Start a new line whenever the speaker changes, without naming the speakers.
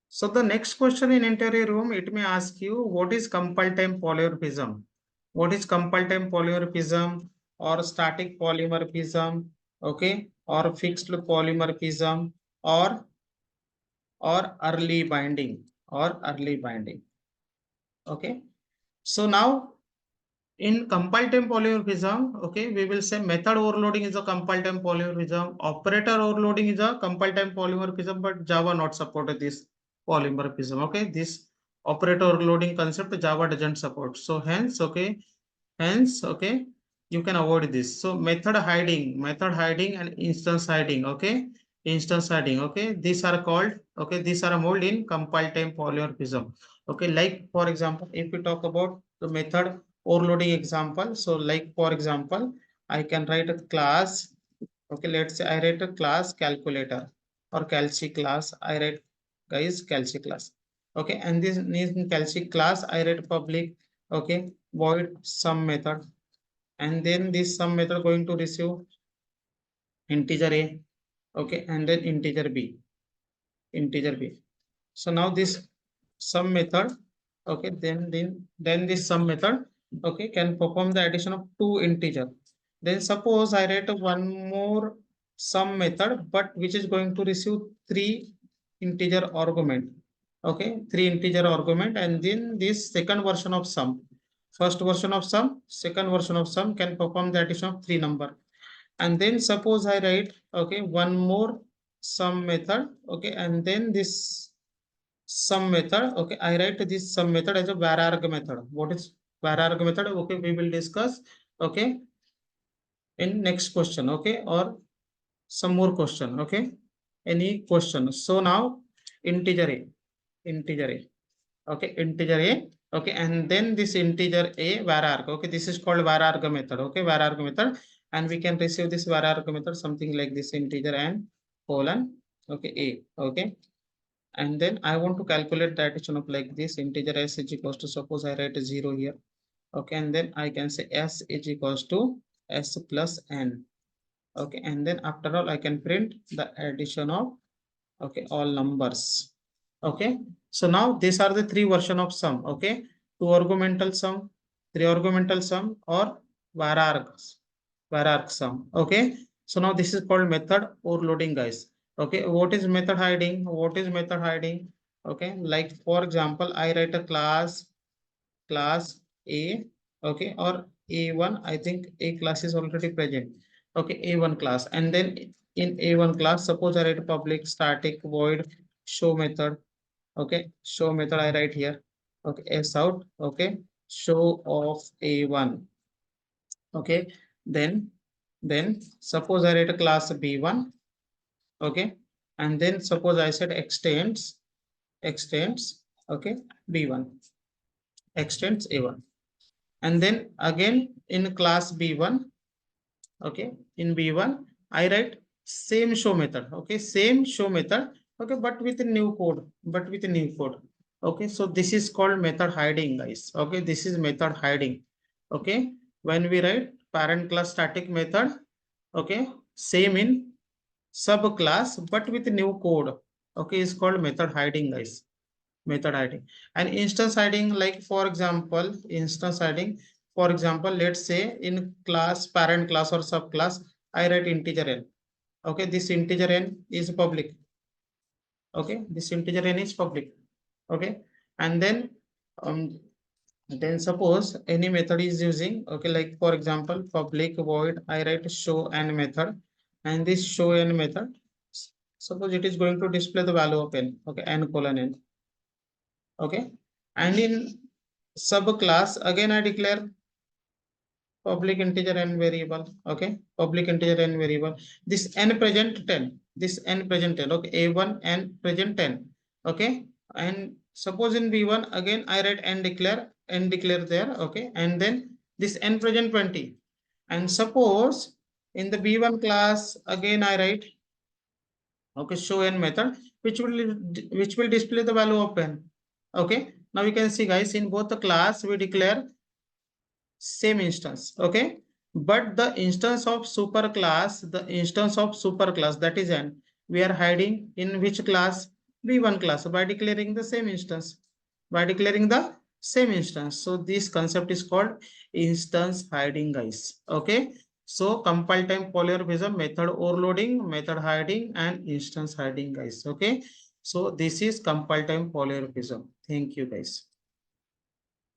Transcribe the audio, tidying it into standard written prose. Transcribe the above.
So the next question in interview room, it may ask you, what is compile time polymorphism? What is compile time polymorphism or static polymorphism? Okay, or fixed polymorphism or early binding or early binding. Okay, so now in compile time polymorphism, okay, we will say method overloading is a compile time polymorphism. Operator overloading is a compile time polymorphism, but Java not supported this polymorphism. Okay, this operator overloading concept Java doesn't support. So hence, okay, you can avoid this. So method hiding and instance hiding. Okay, instance hiding. Okay, these are called. Okay, these are modeled in compile time polymorphism. Okay, like for example, if we talk about the method overloading example, so like for example, I can write a class. Okay, let's say I write a class calculator or calci class. I write guys calci class. Okay, and this in calci class I write public. Okay, void sum method, and then this sum method going to receive integer a. Okay, and then integer b, integer b. So now this sum method, okay, then this sum method, okay, can perform the addition of two integer. Then suppose I write one more sum method, but which is going to receive three integer argument. Okay, three integer argument, and then this second version of sum, first version of sum, second version of sum can perform the addition of three number. And then suppose I write, okay, one more sum method, okay, and then this sum method, okay, I write this sum method as a vararg method. What is vararg method? Okay, we will discuss, okay, in next question, okay, or some more question, okay, any question. So now integer a, integer a, okay, integer a, okay, and then this integer a vararg, okay, this is called vararg method, okay, vararg method, and we can receive this vararg method something like this integer and colon, okay, a, okay. And then I want to calculate the addition of like this integer s is equals to, suppose I write a 0 here. Okay, and then I can say s is equals to s plus n. Okay, and then after all I can print the addition of, okay, all numbers. Okay, so now these are the three version of sum. Okay, two argumental sum, three argumental sum, or vararg sum. Okay, so now this is called method overloading, guys. Okay, what is method hiding? What is method hiding? Okay, like for example, I write a class a, okay, or a1. I think a class is already present. Okay, a1 class, and then in a1 class, suppose I write public static void show method. Okay, show method I write here. Okay, s out. Okay, show of a1. Okay, then suppose I write a class b1. Okay, and then suppose I said extends, okay, b1, extends a1, and then again in class b1, okay, in b1 I write same show method. Okay, same show method, okay, but with a new code, okay. So this is called method hiding, guys. Okay, this is method hiding. Okay, when we write parent class static method, okay, same in subclass but with new code, okay, is called method hiding, guys. Method hiding. And instance hiding, like for example, instance hiding, for example, let's say in class, parent class or subclass, I write integer n. Okay, this integer n is public. Okay, this integer n is public. Okay, and then suppose any method is using, okay, like for example, public void, I write show n method, and this show n method, suppose it is going to display the value of n, okay, n colon n. Okay, and in subclass again I declare public integer n variable. Okay, public integer n variable, this n present 10, this n present 10, okay, a1 n present 10. Okay, and suppose in b1 again I write n declare there. Okay, and then this n present 20, and suppose in the b1 class again I write, okay, show n method which will display the value of n. Okay, now you can see, guys, in both the class we declare same instance. Okay, but the instance of superclass, that is n, we are hiding in which class? V1 class by declaring the same instance. By declaring the same instance. So this concept is called instance hiding, guys. Okay. So compile time polymorphism, method overloading, method hiding, and instance hiding, guys. Okay. So this is compile time polymorphism. Thank you, guys.